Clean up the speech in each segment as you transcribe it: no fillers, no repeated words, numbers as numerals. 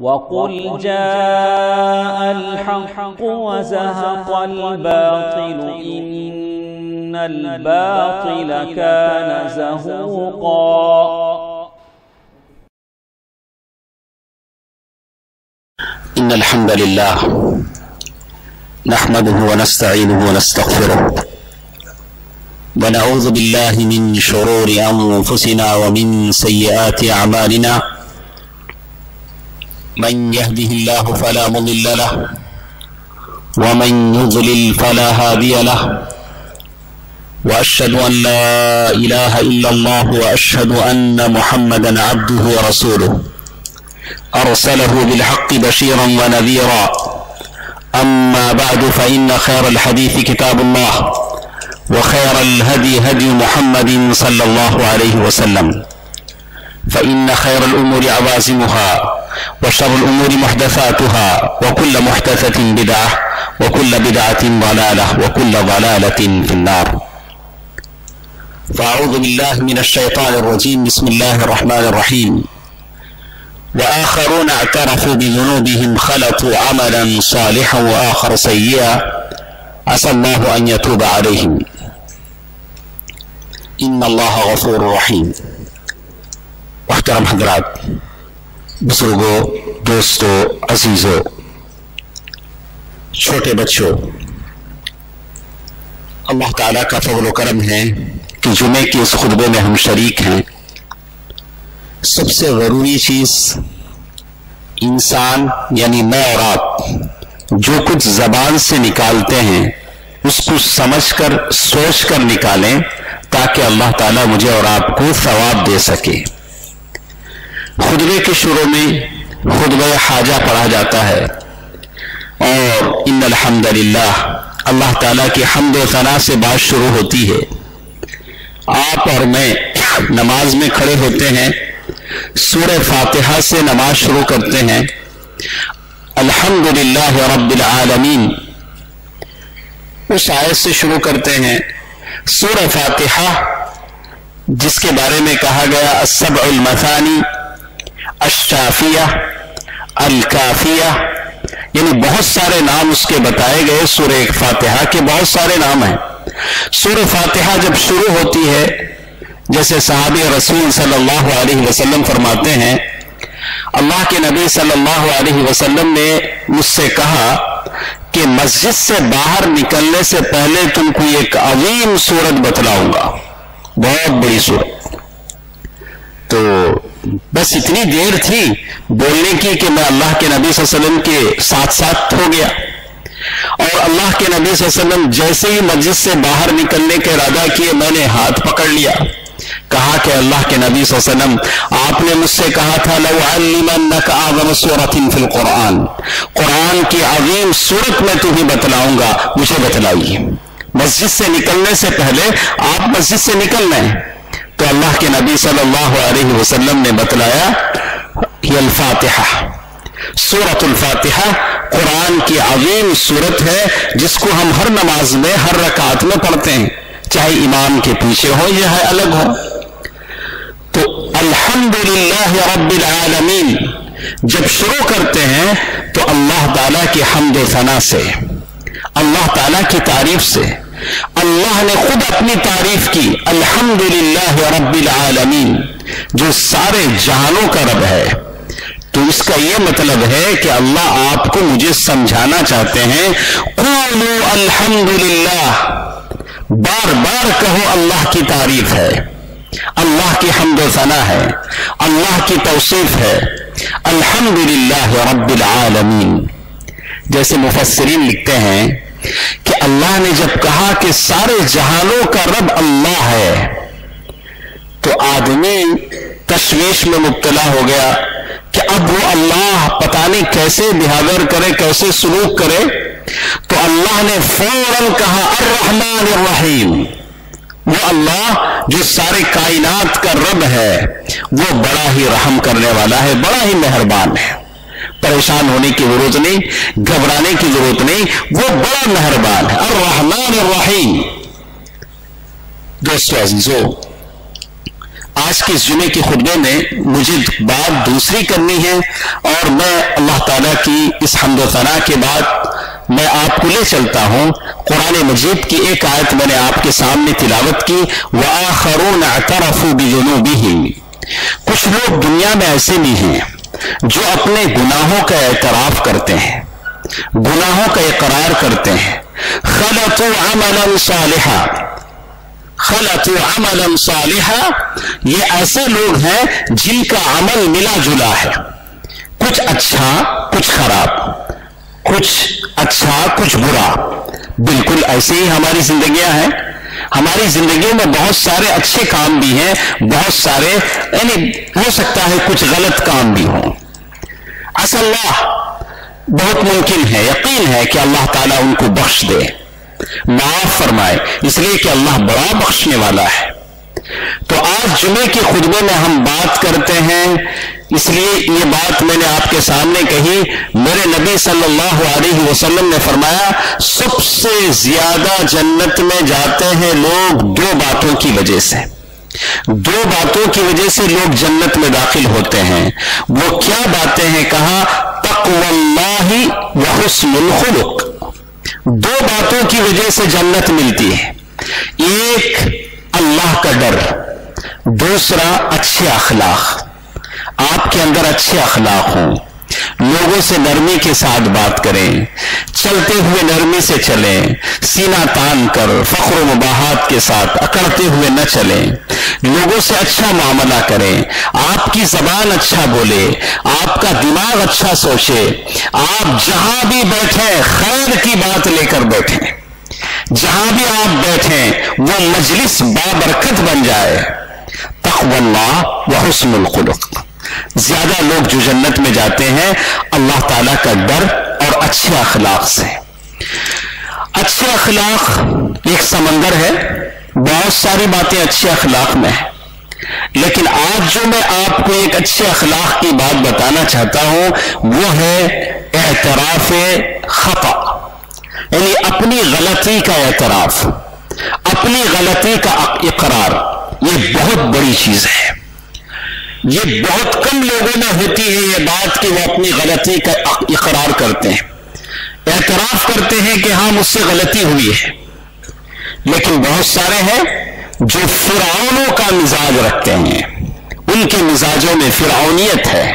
وَقُلْ جَاءَ الْحَقُّ وَزَهَقَ الْبَاطِلُ إِنَّ الْبَاطِلَ كَانَ زَهُوقًا. إن الحمد لله نحمده ونستعينه ونستغفره ونعوذ بالله من شرور أنفسنا ومن سيئات أعمالنا من يهده الله فلا مضل له ومن يضلل فلا هادي له وأشهد أن لا إله إلا الله وأشهد أن محمدا عبده ورسوله أرسله بالحق بشيرا ونذيرا. أما بعد فإن خير الحديث كتاب الله وخير الهدي هدي محمد صلى الله عليه وسلم فإن خير الأمور عوازمها وشر الأمور محدثاتها وكل محدثة بدعة وكل بدعة ضلالة وكل ضلالة في النار. فأعوذ بالله من الشيطان الرجيم. بسم الله الرحمن الرحيم. وآخرون اعترفوا بذنوبهم خلطوا عملا صالحا وآخر سيئا عسى الله أن يتوب عليهم إن الله غفور رحيم. محترم حضرات، بزرگوں، دوستوں، عزیزوں، چھوٹے بچوں، اللہ تعالیٰ کا فضل و کرم ہے کہ جمعے کے اس خطبے میں ہم شریک ہیں. سب سے ضروری چیز انسان یعنی میں اور آپ جو کچھ زبان سے نکالتے ہیں اس کو سمجھ کر سوچ کر نکالیں تاکہ اللہ تعالیٰ مجھے اور آپ کو ثواب دے سکے. خطبے کے شروع میں خطبہ حاجہ پڑھا جاتا ہے اور ان الحمدللہ اللہ تعالیٰ کی حمد و ثنا سے بات شروع ہوتی ہے. آپ اور میں نماز میں کھڑے ہوتے ہیں، سورہ فاتحہ سے نماز شروع کرتے ہیں. الحمدللہ رب العالمین اس آیت سے شروع کرتے ہیں. سورہ فاتحہ جس کے بارے میں کہا گیا السبع المثانی الشافیہ الکافیہ، یعنی بہت سارے نام اس کے بتائے گئے. سورہ فاتحہ کے بہت سارے نام ہیں. سورہ فاتحہ جب شروع ہوتی ہے، جیسے صحابی رسول صلی اللہ علیہ وسلم فرماتے ہیں، اللہ کے نبی صلی اللہ علیہ وسلم نے مجھ سے کہا کہ مسجد سے باہر نکلنے سے پہلے تم کو ایک عظیم سورت بتلاؤں گا، بہت بڑی سورت. تو بس اتنی دیر تھی بولنے کی کہ میں اللہ کے نبی صلی اللہ علیہ وسلم کے ساتھ ساتھ ہو گیا، اور اللہ کے نبی صلی اللہ علیہ وسلم جیسے ہی مسجد سے باہر نکلنے کا ارادہ کیے میں نے ہاتھ پکڑ لیا، کہا کہ اللہ کے نبی صلی اللہ علیہ وسلم آپ نے مجھ سے کہا تھا لَوْعَلِّمَنَّكَ أَعْظَمَ سُورَةٍ فِي الْقُرْآنِ، قرآن کی عظیم سورت میں تمہیں بتلاؤں گا، مجھے بتلائیے. مسجد سے نکلنے سے پہلے آپ مسجد سے نکل رہے ہیں تو اللہ کے نبی صلی اللہ علیہ وسلم نے بتلایا یہ الفاتحہ. سورۃ الفاتحہ قرآن کی عظیم سورت ہے جس کو ہم ہر نماز میں ہر رکعت میں پڑھتے ہیں، چاہے امام کے پیچھے ہو یا الگ ہو. تو الحمدللہ رب العالمین جب شروع کرتے ہیں تو اللہ تعالیٰ کی حمد و ثنا سے، اللہ تعالیٰ کی تعریف سے. اللہ نے خود اپنی تعریف کی، الحمدللہ رب العالمین جو سارے جہانوں کا رب ہے. تو اس کا یہ مطلب ہے کہ اللہ آپ کو مجھے سمجھانا چاہتے ہیں قولوا الحمدللہ، بار بار کہو اللہ کی تعریف ہے، اللہ کی حمد و ثنا ہے، اللہ کی توصیف ہے. الحمدللہ رب العالمین. جیسے مفسرین لکھتے ہیں کہ اللہ نے جب کہا کہ سارے جہانوں کا رب اللہ ہے تو آدمی تشویش میں مبتلا ہو گیا کہ اب وہ اللہ پتہ نہیں کیسے بہیویئر کرے، کیسے سلوک کرے. تو اللہ نے فوراً کہا الرحمن الرحیم. وہ اللہ جو سارے کائنات کا رب ہے وہ بڑا ہی رحم کرنے والا ہے، بڑا ہی مہربان ہے. پریشان ہونے کی ضرورت نہیں، گھبرانے کی ضرورت نہیں، وہ بڑا مہربان ہے. الرحمن الرحیم. دوستو عزیزو، آج کے اس جمعے کے خطبے میں مجھے بات دوسری کرنی ہے، اور میں اللہ تعالیٰ کی اس حمد و ثنا کے بعد میں آپ کو لے چلتا ہوں قرآن مجید کی ایک آیت میں نے آپ کے سامنے تلاوت کی، وَآخَرُونَ اعْتَرَفُوا بِذُنُوبِهِمْ۔ کچھ لوگ دنیا میں ایسے بھی ہیں جو اپنے گناہوں کا اعتراف کرتے ہیں، گناہوں کا اقرار کرتے ہیں، خَلَطُوا عَمَلًا صَالِحًا، خَلَطُوا عَمَلًا صَالِحًا، یہ ایسے لوگ ہیں جن کا عمل ملا جلا ہے، کچھ اچھا کچھ خراب، کچھ اچھا کچھ برا۔ بالکل ایسے ہی ہماری زندگیاں ہیں، ہماری زندگیوں میں بہت سارے اچھے کام بھی ہیں، بہت سارے یعنی ہو سکتا ہے کچھ غلط کام بھی ہوں۔ عسى اللہ، بہت ممکن ہے، یقین ہے کہ اللہ تعالیٰ ان کو بخش دے، معاف فرمائے، اس لیے کہ اللہ بڑا بخشنے والا ہے۔ تو آج جمعے کے خطبے میں ہم بات کرتے ہیں، اس لیے یہ بات میں نے آپ کے سامنے کہی، میرے نبی صلی اللہ علیہ وسلم نے فرمایا سب سے زیادہ جنت میں جاتے ہیں لوگ دو باتوں کی وجہ سے، دو باتوں کی وجہ سے لوگ جنت میں داخل ہوتے ہیں۔ وہ کیا باتیں ہیں؟ کہا تقوی اللہ وحسن الخلق۔ دو باتوں کی وجہ سے جنت ملتی ہے، ایک اللہ کا ڈر، دوسرا اچھے اخلاق۔ آپ کے اندر اچھے اخلاق ہوں، لوگوں سے نرمی کے ساتھ بات کریں، چلتے ہوئے نرمی سے چلیں، سینہ تان کر فخر و مباحات کے ساتھ اکڑتے ہوئے نہ چلیں، لوگوں سے اچھا معاملہ کریں، آپ کی زبان اچھا بولے، آپ کا دماغ اچھا سوچے، آپ جہاں بھی بیٹھیں خیر کی بات لے کر بیٹھیں، جہاں بھی آپ بیٹھیں وہ مجلس بابرکت بن جائے۔ تقوی اللہ وحسن الخلق۔ زیادہ لوگ جو جنت میں جاتے ہیں اللہ تعالیٰ کا ڈر اور اچھے اخلاق سے۔ اچھے اخلاق ایک سمندر ہے، بہت ساری باتیں اچھے اخلاق میں ہیں، لیکن آج جو میں آپ کو ایک اچھے اخلاق کی بات بتانا چاہتا ہوں وہ ہے اعتراف خطا، یعنی اپنی غلطی کا اعتراف، اپنی غلطی کا اقرار۔ یہ بہت بڑی چیز ہے، یہ بہت کم لوگوں میں ہوتی ہے یہ بات کہ وہ اپنی غلطی کا اقرار کرتے ہیں، اعتراف کرتے ہیں کہ ہاں مجھ سے غلطی ہوئی ہے۔ لیکن بہت سارے ہیں جو فرعونوں کا مزاج رکھتے ہیں، ان کے مزاجوں میں فرعونیت ہے،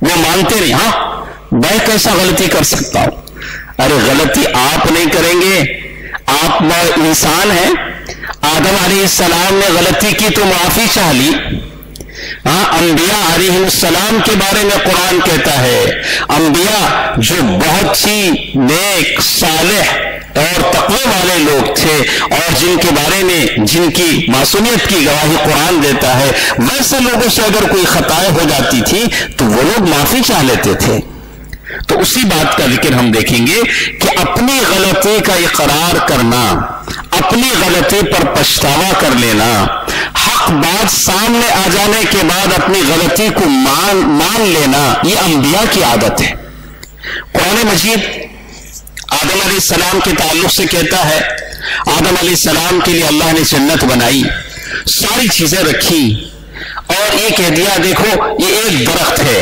وہ مانتے نہیں، ہاں میں کیسا غلطی کر سکتا ہوں؟ ارے غلطی آپ نہیں کریں گے، آپ انسان ہیں، آدم علیہ السلام نے غلطی کی تو معافی چاہ لی۔ ہاں انبیاء علیہ السلام کے بارے میں قرآن کہتا ہے انبیاء جو بہت ہی نیک صالح اور تقوی والے لوگ تھے اور جن کے بارے میں جن کی معصومیت کی گواہی قرآن دیتا ہے، ویسے لوگوں سے اگر کوئی خطائیں ہو جاتی تھی تو وہ لوگ معافی چاہ لیتے تھے۔ تو اسی بات کا ذکر ہم دیکھیں گے کہ اپنی غلطی کا اقرار کرنا، اپنی غلطی پر پچھتاوا کر لینا، حق بات سامنے آ جانے کے بعد اپنی غلطی کو مان لینا، یہ انبیاء کی عادت ہے۔ قرآن مجید آدم علیہ السلام کے تعلق سے کہتا ہے آدم علیہ السلام کے لیے اللہ نے جنت بنائی، ساری چیزیں رکھی اور یہ کہہ دیا دیکھو یہ ایک درخت ہے،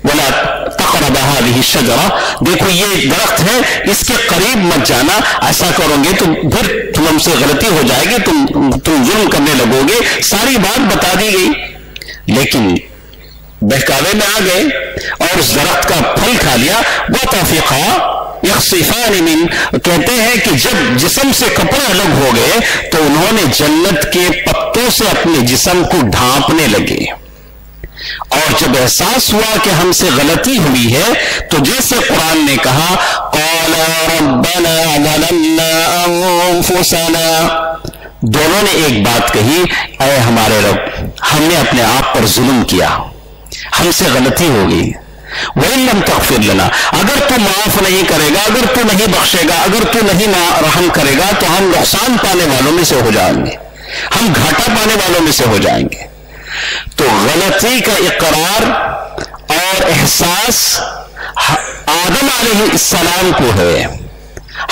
وَلَا تَقْرَبَ هَٰذِهِ الشَّجَرَةَ، دیکھو یہ درخت ہے اس کے قریب مت جانا، ایسا کرو گے تو پھر تم سے غلطی ہو جائے گی، تم ظلم کرنے لگو گے، ساری بات بتا دی گئی۔ لیکن بہکاوے میں آ گئے اور اس درخت کا پھل کھا لیا۔ وَطَفِقَا يَخْصِفَانِ مِنْ، کہتے ہیں کہ جب جسم سے کپڑے الگ ہو گئے تو انہوں نے جنت کے پتوں سے اپنے جسم کو ڈھانپنے لگے، اور جب احساس ہوا کہ ہم سے غلطی ہوئی ہے تو جیسے قرآن نے کہا قَالَ رَبَّنَا ظَلَمْنَا أَنفُسَنَا، دونوں نے ایک بات کہی، اے ہمارے رب ہم نے اپنے آپ پر ظلم کیا، ہم سے غلطی ہو گئی، وَإِن لَمْ تَغْفِرْ لَنَا، اگر تو معاف نہیں کرے گا، اگر تو نہیں بخشے گا، اگر تو نہیں رحم کرے گا تو ہم نقصان پانے والوں میں سے ہو جائیں گے، ہم گھاٹا پانے والوں میں سے ہو جائیں گے۔ تو غلطی کا اقرار اور احساس آدم علیہ السلام کو ہے،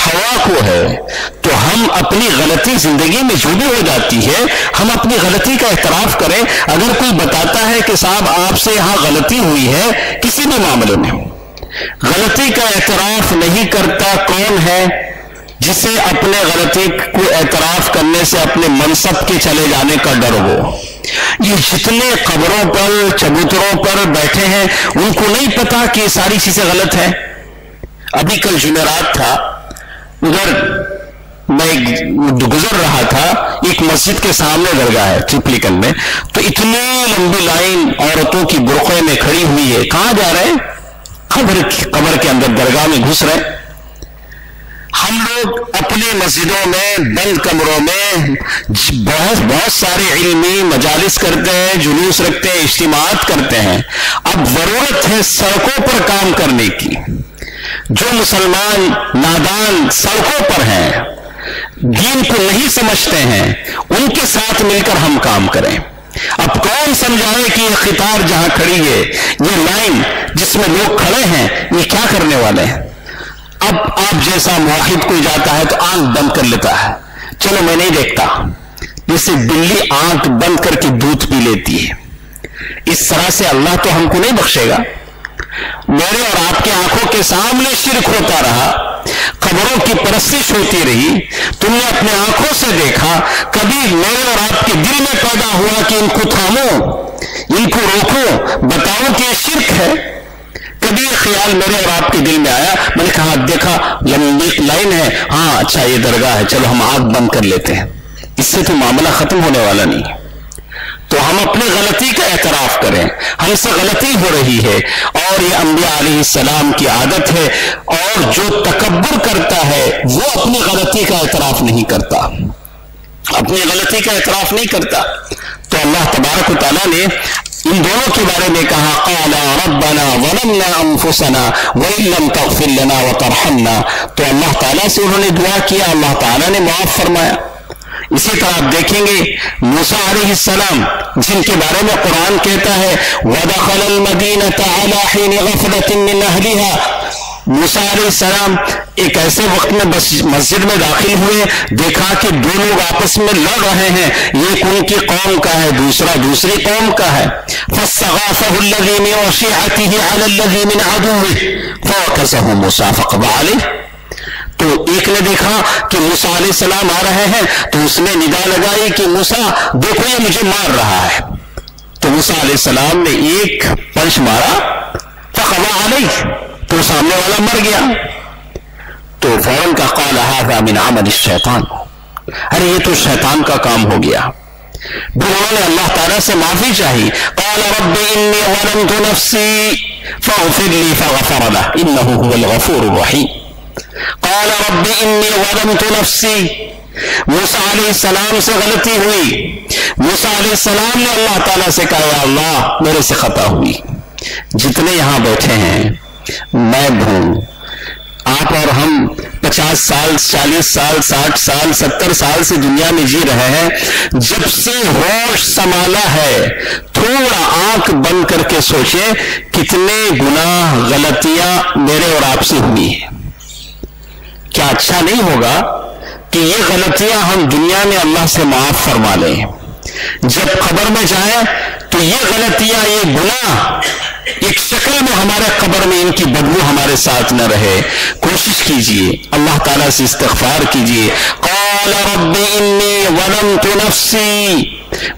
ہوا کو ہے، تو ہم اپنی غلطی زندگی میں جو بھی ہو جاتی ہے ہم اپنی غلطی کا اعتراف کریں۔ اگر کوئی بتاتا ہے کہ صاحب آپ سے یہاں غلطی ہوئی ہے کسی بھی معاملے میں، غلطی کا اعتراف نہیں کرتا کون ہے؟ جسے اپنے غلطی کو اعتراف کرنے سے اپنے منصب کے چلے جانے کا ڈر ہو۔ یہ جتنے قبروں پر چبوتروں پر بیٹھے ہیں ان کو نہیں پتا کہ یہ ساری چیزیں غلط ہیں۔ ابھی کل جمعرات تھا، ادھر میں گزر رہا تھا، ایک مسجد کے سامنے درگاہ ہے ٹرپلیکن میں، تو اتنی لمبی لائن عورتوں کی برقعے میں کھڑی ہوئی ہے۔ کہاں جا رہے ہیں؟ قبر کے اندر درگاہ میں گھس رہے۔ ہم لوگ اپنے مسجدوں میں بند کمروں میں بہت سارے علمی مجالس کرتے ہیں، جلوس رکھتے ہیں، اجتماعات کرتے ہیں۔ اب ضرورت ہے سڑکوں پر کام کرنے کی۔ جو مسلمان نادان سڑکوں پر ہیں، دین کو نہیں سمجھتے ہیں، ان کے ساتھ مل کر ہم کام کریں۔ اب کون سمجھائے کہ یہ قطار جہاں کھڑی ہے، یہ لائن جس میں لوگ کھڑے ہیں، یہ کیا کرنے والے ہیں؟ اب آپ جیسا موحد کوئی جاتا ہے تو آنکھ بند کر لیتا ہے، چلو میں نہیں دیکھتا، جیسے بلی آنکھ بند کر کے دودھ پی لیتی ہے۔ اس طرح سے اللہ تو ہم کو نہیں بخشے گا۔ میرے اور آپ کے آنکھوں کے سامنے شرک ہوتا رہا، قبروں کی پرستش ہوتی رہی، تم نے اپنے آنکھوں سے دیکھا، کبھی میرے اور آپ کے دل میں پیدا ہوا کہ ان کو تھامو، ان کو روکو، بتاؤ کہ یہ شرک ہے؟ کبھی خیال میرے اور آپ کے دل میں آیا؟ میں نے کہا دیکھا لمبی لائن ہے، ہاں اچھا یہ درگاہ ہے، چلو ہم آنکھ بند کر لیتے ہیں۔ اس سے تو معاملہ ختم ہونے والا نہیں ہے۔ تو ہم اپنی غلطی کا اعتراف کریں، ہم سے غلطی ہو رہی ہے، اور یہ انبیاء علیہ السلام کی عادت ہے۔ اور جو تکبر کرتا ہے وہ اپنی غلطی کا اعتراف نہیں کرتا، اپنی غلطی کا اعتراف نہیں کرتا۔ تو اللہ تبارک و تعالیٰ نے ان دونوں کے بارے میں کہا قال ربنا ظلمنا انفسنا وان لم تغفر لنا وترحمنا، تو اللہ تعالیٰ سے انہوں نے دعا کیا، اللہ تعالیٰ نے معاف فرمایا۔ اسی طرح آپ دیکھیں گے موسیٰ علیہ السلام جن کے بارے میں قرآن کہتا ہے وَدَخَلَ الْمَدِينَةَ عَلَى حِينِ غَفْلَةٍ مِّنْ أَهْلِهَا، موسیٰ علیہ السلام ایک ایسے وقت میں مسجد میں داخل ہوئے، دیکھا کہ دو لوگ آپس میں لڑ رہے ہیں، ایک ان کی قوم کا ہے، دوسرا دوسری قوم کا ہے۔ فَاسْتَغَاثَهُ الَّذِي مِنْ وَشِيعَتِهِ عَلَى الَّذِي مِنْ عَدُوِّهِ فَوَكَزَهُ مُوسَىٰ فَقَضَىٰ عَلَيْهِ۔ تو ایک نے دیکھا کہ موسیٰ علیہ السلام آ رہے ہیں، تو اس نے ندا لگائی کہ موسیٰ دیکھو یہ مجھے مار رہا ہے۔ تو موسیٰ علیہ السلام نے ایک پنچ مارا، فَقَضَىٰ عَلَيْهِ، تو سامنے والا مر گیا۔ تو فوراً کا قال هذا من عمل الشیطان، ارے یہ تو شیطان کا کام ہو گیا۔ پھر انہوں نے اللہ تعالیٰ سے معافی چاہی، قال رب انی ظلمت نفسی فاغفر لی فغفر له انه هو الغفور الرحیم۔ قال رب انی ظلمت نفسی، موسیٰ علیہ السلام سے غلطی ہوئی، موسیٰ علیہ السلام نے اللہ تعالیٰ سے کہا یا اللہ میرے سے خطا ہوئی۔ جتنے یہاں بیٹھے ہیں میں ہوں، آپ اور ہم 50 سال 40 سال 60 سال 70 سال سے دنیا میں جی رہے ہیں، جب سے ہوش سنبھالا ہے تھوڑا آنکھ بند کر کے سوچیں کتنے گناہ غلطیاں میرے اور آپ سے ہوئی ہیں۔ کیا اچھا نہیں ہوگا کہ یہ غلطیاں ہم دنیا میں اللہ سے معاف فرما لیں، جب قبر میں جائیں تو یہ غلطیاں یہ گناہ ایک شکل میں ہمارے قبر میں ان کی بدبو ہمارے ساتھ نہ رہے۔ کوشش کیجئے، اللہ تعالیٰ سے استغفار کیجئے۔ قال رب انی ظلمت نفسی،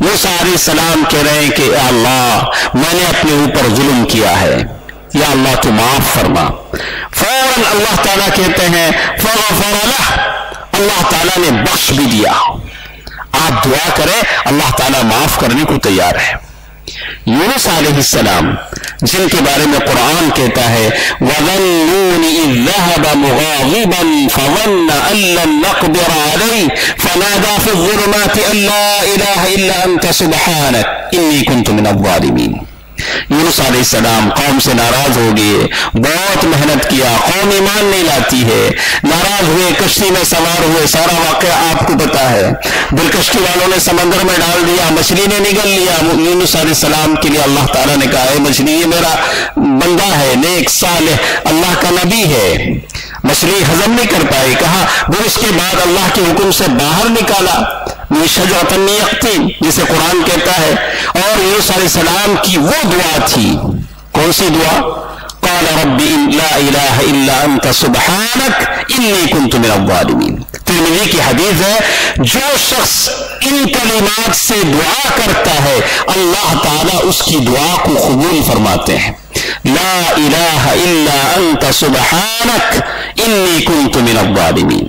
موسیٰ علیہ السلام کہہ رہے ہیں کہ اے اللہ میں نے اپنے اوپر ظلم کیا ہے، یا اللہ تو معاف فرما۔ فوراً اللہ تعالیٰ کہتے ہیں فغفر لہ، اللہ تعالیٰ نے بخش بھی دیا۔ آپ دعا کریں، اللہ تعالیٰ معاف کرنے کو تیار ہے۔ یونس علیہ السلام جن کے بارے میں قرآن کہتا ہے وَظَنُّونِ إِذْ ذَهَبَ مُغَاضِبًا فَظَنَّ أَن لَّن نَّقْدِرَ عَلَيْهِ فَنَادَىٰ فِي الظُّلُمَاتِ أَن لَّا إِلَٰهَ إِلَّا أَنتَ سُبْحَانَكَ إِنِّي كُنتُ مِنَ الظَّالِمِينَ۔ یونس علیہ السلام قوم سے ناراض ہو گئے، بہت محنت کیا، قوم ایمان نہیں لاتی ہے، ناراض ہوئے، کشتی میں سوار ہوئے، سارا واقعہ آپ کو پتا ہے۔ پھر کشتی والوں نے سمندر میں ڈال دیا، مچھلی نے نگل لیا۔ یونس علیہ السلام کے لیے اللہ تعالیٰ نے کہا اے مچھلی یہ میرا بندہ ہے، نیک صالح اللہ کا نبی ہے، مچھلی ہضم نہیں کر پائی، کہا وہ اس کے بعد اللہ کے حکم سے باہر نکالا شجرۃ یقطین جسے قرآن کہتا ہے، اور یونس علیہ السلام کی وہ دعا تھی، کون سی دعا؟ قال رب لا الہ الا انت سبحانک انی کنت من الظالمین۔ ترمذی کی حدیث ہے، جو شخص ان کلمات سے دعا کرتا ہے اللہ تعالیٰ اس کی دعا کو قبول فرماتے ہیں۔ لا الہ الا انت سبحانک انی کنت من الظالمین،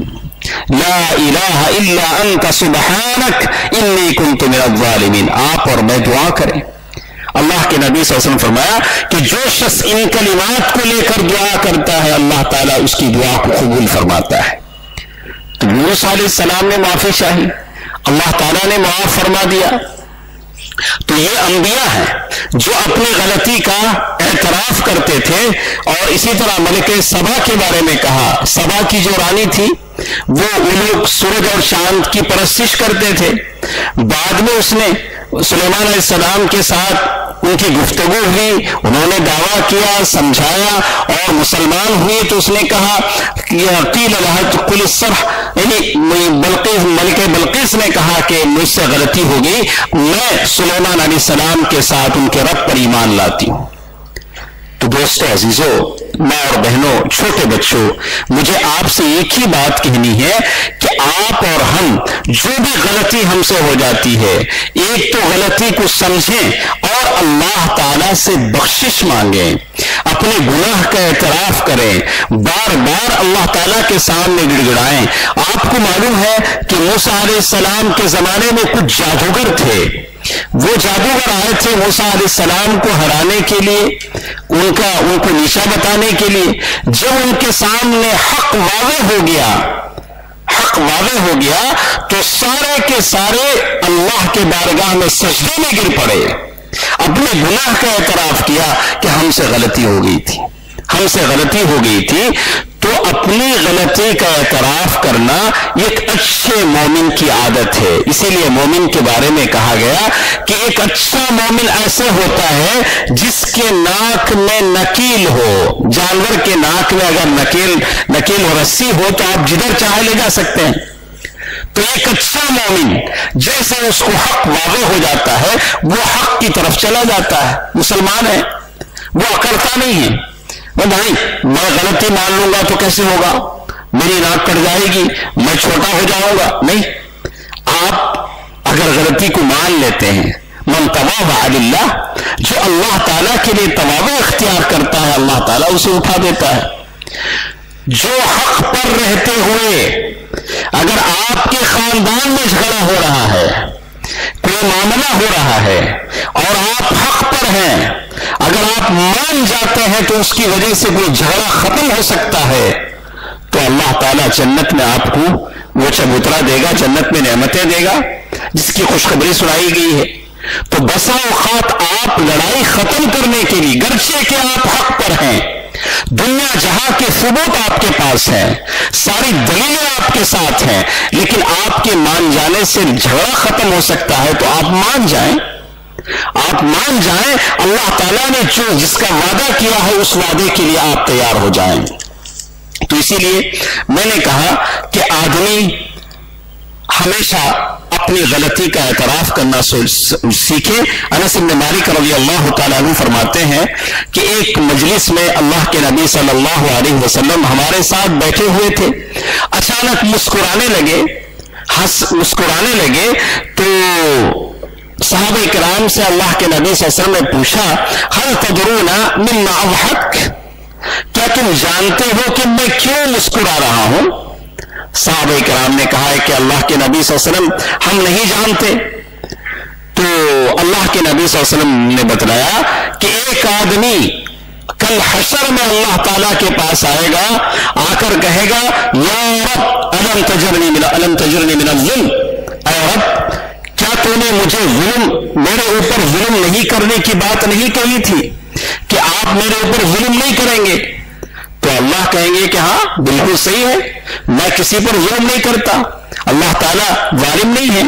لا الہ الا انت سبحانک انی کنت من الظالمین۔ آپ اور میں دعا کریں۔ اللہ کے نبی صلی اللہ علیہ وسلم فرمایا کہ جو شخص ان کلمات کو لے کر دعا کرتا ہے اللہ تعالیٰ اس کی دعا کو قبول فرماتا ہے۔ تو موسیٰ علیہ السلام نے معافی چاہی، اللہ تعالیٰ نے معاف فرما دیا۔ تو یہ انبیاء ہیں جو اپنی غلطی کا اعتراف کرتے تھے، اور اسی طرح ملکہ سبا کے بارے میں کہا، سبا کی جو رانی تھی وہ لوگ سورج اور چاند کی پرستش کرتے تھے، بعد میں اس نے سلیمان علیہ السلام کے ساتھ ان کی گفتگو ہوئی، انہوں نے دعویٰ کیا، سمجھایا اور مسلمان ہوئے تو اس نے کہا قیل لها قل الصرح، یعنی ملکہ بلقیس نے کہا کہ مجھ سے غلطی ہو گئی، میں سلیمان علیہ السلام کے ساتھ ان کے رب پر ایمان لاتی ہوں۔ تو دوستو عزیزو، ماں اور بہنوں، چھوٹے بچوں، مجھے آپ سے ایک ہی بات کہنی ہے کہ آپ اور ہم جو بھی غلطی ہم سے ہو جاتی ہے، ایک تو غلطی کو سمجھیں اور اللہ تعالیٰ سے بخشش مانگیں، اپنے گناہ کا اعتراف کریں، بار بار اللہ تعالیٰ کے سامنے گڑ گڑائیں۔ آپ کو معلوم ہے کہ موسیٰ علیہ السلام کے زمانے میں کچھ جادوگر تھے، وہ جادوگر آئے تھے موسیٰ علیہ السلام کو ہرانے کے لیے، ان کو نیچا بتانے کے لیے۔ جب ان کے سامنے حق واضح ہو گیا تو سارے کے سارے اللہ کے بارگاہ میں سجدے میں گر پڑے، اپنے گناہ کا اعتراف کیا کہ ہم سے غلطی ہو گئی تھی۔ تو اپنی غلطی کا اعتراف کرنا ایک اچھے مومن کی عادت ہے۔ اسی لیے مومن کے بارے میں کہا گیا کہ ایک اچھا مومن ایسے ہوتا ہے جس کے ناک میں نکیل ہو، جانور کے ناک میں اگر نکیل و رسی ہو تو آپ جدھر چاہے لے جا سکتے ہیں۔ تو ایک اچھا مومن جیسے اس کو حق واضح ہو جاتا ہے وہ حق کی طرف چلا جاتا ہے۔ مسلمان ہے، وہ اکڑتا نہیں ہے، وہ بھائی میں غلطی مان لوں گا تو کیسے ہوگا، میری ناک کٹ جائے گی، میں چھوٹا ہو جاؤں گا، نہیں۔ آپ اگر غلطی کو مان لیتے ہیں، من تواضع للہ، جو اللہ تعالیٰ کے لیے تواضع اختیار کرتا ہے اللہ تعالیٰ اسے اٹھا دیتا ہے۔ جو حق پر رہتے ہوئے اگر آپ کے خاندان میں جھگڑا ہو رہا ہے، کوئی معاملہ ہو رہا ہے اور آپ حق پر ہیں، اگر آپ مان جاتے ہیں تو اس کی وجہ سے کوئی جھگڑا ختم ہو سکتا ہے، تو اللہ تعالیٰ جنت میں آپ کو وہ چبوترا دے گا، جنت میں نعمتیں دے گا جس کی خوشخبری سنائی گئی ہے۔ تو بسا اوقات آپ لڑائی ختم کرنے کے لیے، گرچہ کہ آپ حق پر ہیں، دنیا جہاں کے ثبوت آپ کے پاس ہیں، ساری دلیلیں آپ کے ساتھ ہیں، لیکن آپ کے مان جانے سے جھگڑا ختم ہو سکتا ہے، تو آپ مان جائیں، اللہ تعالیٰ نے جس کا وعدہ کیا ہے اس وعدے کے لیے آپ تیار ہو جائیں۔ تو اسی لیے میں نے کہا کہ آدمی ہمیشہ اپنی غلطی کا اعتراف کرنا سیکھے۔ انس بن مالک رضی اللہ تعالیٰ عنہ فرماتے ہیں کہ ایک مجلس میں اللہ کے نبی صلی اللہ علیہ وسلم ہمارے ساتھ بیٹھے ہوئے تھے، اچانک مسکرانے لگے تو صحابہ کرام سے اللہ کے نبی صلی اللہ علیہ وسلم نے پوچھا هل تدرون مما اضحك، کیا تم جانتے ہو کہ میں کیوں مسکرا رہا ہوں؟ صحابہ کرام نے کہا ہے کہ اللہ کے نبی صلی اللہ علیہ وسلم ہم نہیں جانتے۔ تو اللہ کے نبی صلی اللہ علیہ وسلم نے بتلایا کہ ایک آدمی کل حشر میں اللہ تعالیٰ کے پاس آئے گا، آ کر کہے گا یا رب الم تجرنی من الظلم، اے رب کیا تو نے مجھے میرے اوپر ظلم نہیں کرنے کی بات نہیں کہی تھی کہ آپ میرے اوپر ظلم نہیں کریں گے؟ تو اللہ کہیں گے کہ ہاں بالکل صحیح ہے، میں کسی پر ظلم نہیں کرتا، اللہ تعالیٰ ظالم نہیں ہے۔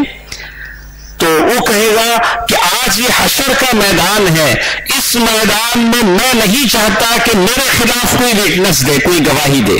تو وہ کہے گا کہ آج یہ حشر کا میدان ہے، اس میدان میں نہیں چاہتا کہ میرے خلاف کوئی وٹنس دے، کوئی گواہی دے۔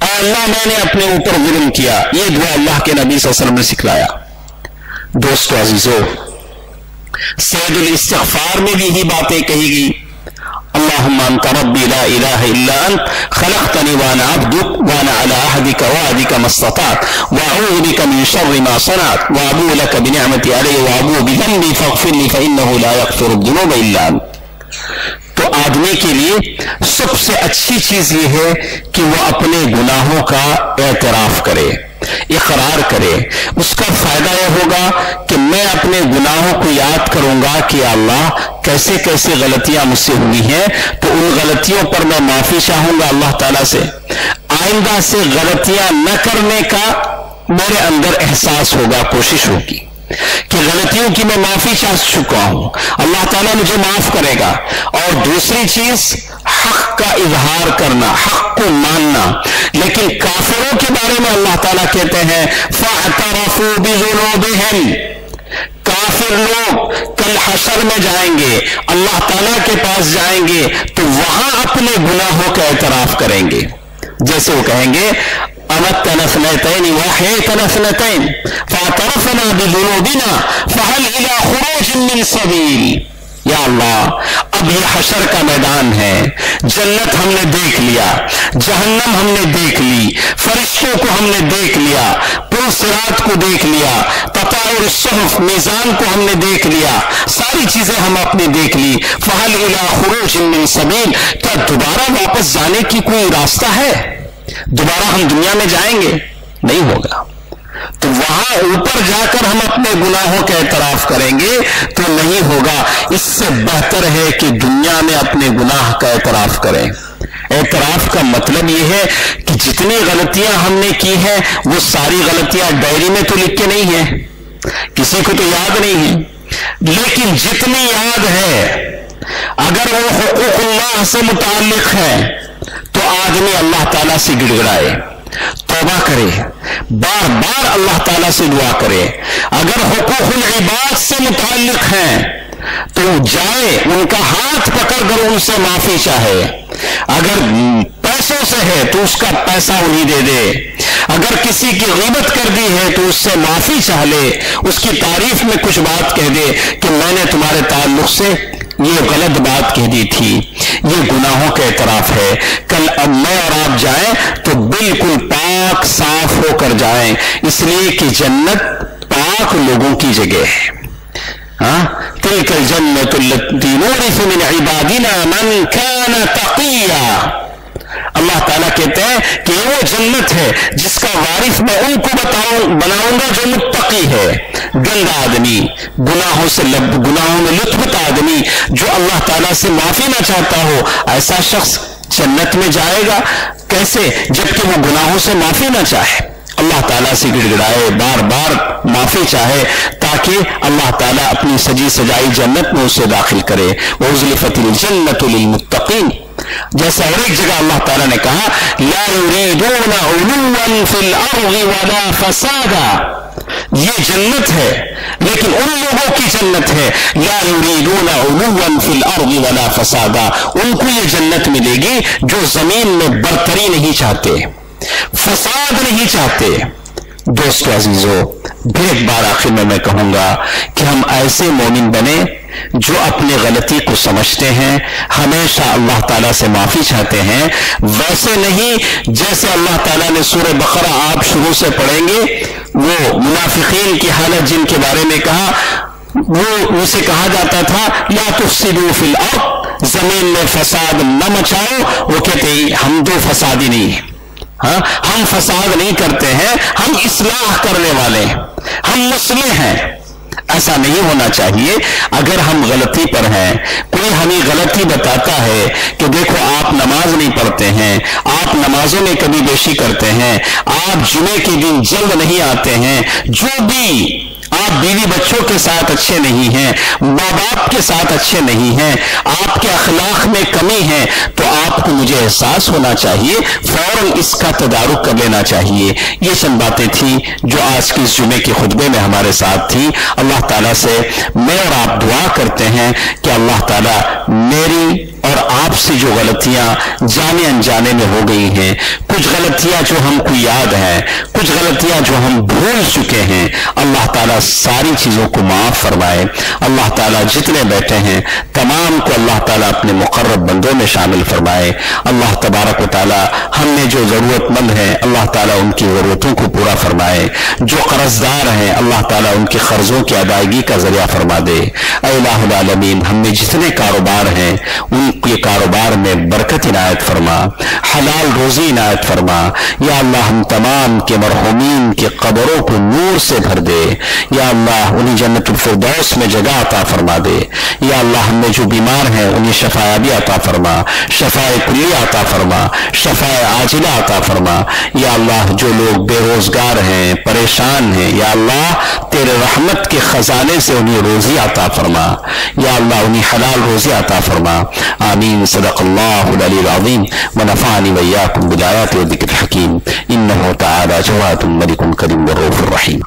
اللہ میں نے اپنے اوپر ظلم کیا. یہ دعا اللہ کے نبی صلی اللہ علیہ وسلم نے سکھلایا. دوستو عزیزو، سید الاستغفار میں بھی یہی باتیں کہی گی. اللہم انت ربی لا الہ الا انت خلقتنی وانا عبدک وانا علی عہدک وعدک ما استطعت واعوذ بک من شر ما صنعت وابوء لک بنعمتی علی وابوء بذنبی فاغفر لی فانہ لا یغفر الذنوب الا انت. تو آدمی کے لیے سب سے اچھی چیز یہ ہے کہ وہ اپنے گناہوں کا اعتراف کرے، اقرار کرے. اس کا فائدہ یہ ہوگا کہ میں اپنے گناہوں کو یاد کروں گا کہ اللہ کیسے کیسے غلطیاں مجھ سے ہوئی ہیں، تو ان غلطیوں پر میں معافی چاہوں گا اللہ تعالیٰ سے. آئندہ سے غلطیاں نہ کرنے کا میرے اندر احساس ہوگا، کوشش ہوگی کہ غلطیوں کی میں معافی چاہ چکا ہوں، اللہ تعالیٰ مجھے معاف کرے گا. اور دوسری چیز حق کا اظہار کرنا، حق کو ماننا. لیکن کافروں کے بارے میں اللہ تعالیٰ کہتے ہیں فَاعْتَرَفُوا بِذُنُوبِهِمْ. کافر لوگ کل حشر میں جائیں گے، اللہ تعالیٰ کے پاس جائیں گے تو وہاں اپنے گناہوں کا اعتراف کریں گے. جیسے وہ کہیں گے أمتنا اثنتين وأحييتنا اثنتين فاعترفنا بذنوبنا فهل إلى خروج من سبيل. یا اللہ، اب یہ حشر کا میدان ہے، جنت ہم نے دیکھ لیا، جہنم ہم نے دیکھ لی، فرشتوں کو ہم نے دیکھ لیا، پل صراط کو دیکھ لیا، تطایر الصحف میزان کو ہم نے دیکھ لیا، ساری چیزیں ہم اپنے دیکھ لی. فہل الی خروج من سبیل. کیا دوبارہ واپس جانے کی کوئی راستہ ہے؟ دوبارہ ہم دنیا میں جائیں گے؟ نہیں ہوگا. تو وہاں اوپر جا کر ہم اپنے گناہوں کا اعتراف کریں گے تو نہیں ہوگا. اس سے بہتر ہے کہ دنیا میں اپنے گناہ کا اعتراف کریں. اعتراف کا مطلب یہ ہے کہ جتنی غلطیاں ہم نے کی ہیں وہ ساری غلطیاں ڈائری میں تو لکھ کے نہیں ہیں، کسی کو تو یاد نہیں ہے، لیکن جتنی یاد ہے اگر وہ حقوق اللہ سے متعلق ہے تو آدمی اللہ تعالیٰ سے گڑ گڑائے، توبہ کرے، بار بار اللہ تعالیٰ سے دعا کرے. اگر حقوق العباد سے متعلق ہیں تو جائے ان کا ہاتھ پکڑ کر ان سے معافی چاہے. اگر پیسوں سے ہے تو اس کا پیسہ انہیں دے دے. اگر کسی کی غیبت کر دی ہے تو اس سے معافی چاہ لے، اس کی تعریف میں کچھ بات کہہ دے کہ میں نے تمہارے تعلق سے یہ غلط بات کہہ دی تھی. یہ گناہوں کا اعتراف ہے. کل اب میں اور آپ جائیں تو بالکل پاک صاف ہو کر جائیں، اس لیے کہ جنت پاک لوگوں کی جگہ ہے. تلک الجنت التی نورث من عبادنا من کان تقیا. اللہ تعالیٰ کہتے ہیں کہ وہ جنت ہے جس کا وارث میں ان کو بناؤں گا جو متقی ہے. گندا آدمی، گناہوں میں لطفت آدمی جو اللہ تعالیٰ سے معافی نہ چاہتا ہو، ایسا شخص جنت میں جائے گا کیسے جبکہ وہ گناہوں سے معافی نہ چاہے. اللہ تعالیٰ سے گڑ گڑائے، بار بار معافی چاہے تاکہ اللہ تعالیٰ اپنی سجی سجائی جنت میں اسے داخل کرے. وَأُزْلِفَتِ الْجَنَّةُ لِلْمُتَّقِينَ. جیسا اور ایک جگہ اللہ تعالیٰ نے کہا لَا يُرِيدُونَ عُلُوًّا فِي الْأَرْضِ وَلَا فَسَادًا. یہ جنت ہے لیکن ان لوگوں کی جنت ہے لا يريدون علوا في الارض ولا فسادا. ان کو یہ جنت ملے گی جو زمین میں برتری نہیں چاہتے، فساد نہیں چاہتے. دوستو عزیزو، پھر ایک بار آخر میں کہوں گا کہ ہم ایسے مومن بنے جو اپنے غلطی کو سمجھتے ہیں، ہمیشہ اللہ تعالیٰ سے معافی چاہتے ہیں. ویسے نہیں جیسے اللہ تعالیٰ نے سورہ بقرہ آپ شروع سے پڑھیں گے، وہ منافقین کی حالت جن کے بارے میں کہا، وہ ان سے کہا جاتا تھا لا تفسدوا فی الارض، زمین میں فساد نہ مچاؤ. وہ کہتے ہیں ہم تو فسادی نہیں ہیں، ہم فساد نہیں کرتے ہیں، ہم اصلاح کرنے والے ہیں، ہم مصلح ہیں. ایسا نہیں ہونا چاہیے. اگر ہم غلطی پر ہیں، کوئی ہمیں غلطی بتاتا ہے کہ دیکھو آپ نماز نہیں پڑھتے ہیں، آپ نمازوں میں کمی بیشی کرتے ہیں، آپ جمعے کے دن جلد نہیں آتے ہیں، جو بھی آپ بیوی بچوں کے ساتھ اچھے نہیں ہیں، ماں باپ کے ساتھ اچھے نہیں ہیں، آپ کے اخلاق میں کمی ہے، تو آپ کو مجھے احساس ہونا چاہیے، فوراً اس کا تدارک کر لینا چاہیے. یہ چند باتیں تھیں جو آج کی اس جمعے کے خطبے میں ہمارے ساتھ تھی. اللہ تعالیٰ سے میں اور آپ دعا کرتے ہیں کہ اللہ تعالیٰ میری اور آپ سے جو غلطیاں جانے انجانے میں ہو گئی ہیں، کچھ غلطیاں جو ہم کو یاد ہیں، کچھ غلطیاں جو ہم بھول چکے ہیں، اللہ تعالیٰ ساری چیزوں کو معاف فرمائے۔ اللہ تعالیٰ جتنے بیٹھے ہیں تمام کو اللہ تعالیٰ اپنے مقرب بندوں میں شامل فرمائے۔ اللہ تبارک و تعالیٰ ہم میں جو ضرورت مند ہیں اللہ تعالیٰ ان کی ضرورتوں کو پورا فرمائے، جو قرض دار ہیں اللہ تعالیٰ ان کے قرضوں کی ادائیگی کا ذریعہ فرما دے۔ اے الہ العالمین، ہم میں جتنے کاروبار ہیں ان کے کاروبار میں برکت عنایت فرما، حلال روزی عنایت فرما۔ یا اللہ ہم تمام کے مرحومین کے قبروں کو نور سے بھر دے۔ یا اللہ انہیں جنت الفردوس میں جگہ عطا فرما دے۔ یا اللہ ہم میں جو بیمار ہیں انہیں شفایابی عطا فرما، شفاء کلی عطا فرما، شفاء عاجلہ عطا فرما۔ یا اللہ جو لوگ بے روزگار ہیں، پریشان ہیں، یا اللہ تیرے رحمت کے خزانے سے انہیں روزی عطا فرما۔ یا اللہ انہیں حلال روزی عطا فرما۔ آمین۔ صدق اللہ العلی العظیم ونفعني وإياكم بالآيات والذكر الحكيم إنه تعالى جواد ملك كريم رؤوف رحيم۔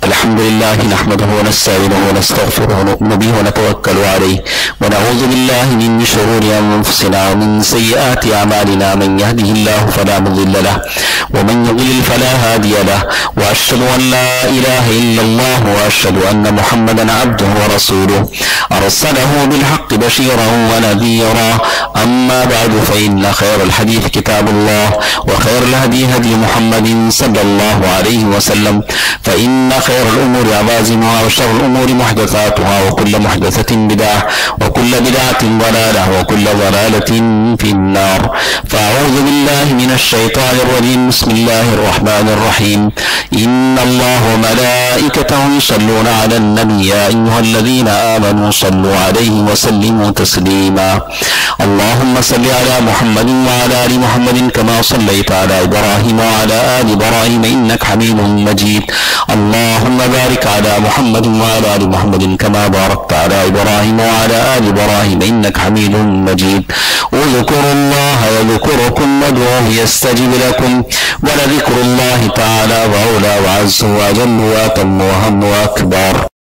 الحمد لله نحمده ونستعينه ونستغفره ونؤمن به ونتوكل عليه ونعوذ بالله من شرور أنفسنا ومن سيئات أعمالنا من يهده الله فلا مضل له ومن يضلل فلا هادي له وأشهد أن لا إله إلا الله وأشهد أن محمدا عبده ورسوله أرسله بالحق بشيرا ونذيرا أما بعد فإن خير الحديث كتاب الله وخير الهدي هدي محمد صلى الله عليه وسلم فإن خير الأمور عوازمها وشر الأمور محدثاتها وكل محدثة بدعة وكل بدعة ضلالة وكل ضلالة في النار فأعوذ بالله من الشيطان الرجيم بسم الله الرحمن الرحيم إن الله وملائكته يصلون على النبي يا أيها الذين آمنوا صلوا عليه وسلموا تسليما اللهم صل على محمد وعلى آل محمد كما صليت على إبراهيم وعلى آل إبراهيم إنك حميد مجيد اللهم بارك على محمد وعلى آل محمد كما باركت على إبراهيم وعلى آل إبراهيم إنك حميد مجيد اذكروا الله يذكركم وادعوه يستجب لكم ولذكر الله تعالى وأولى وعز وأجل وأتم وأهم وأكبر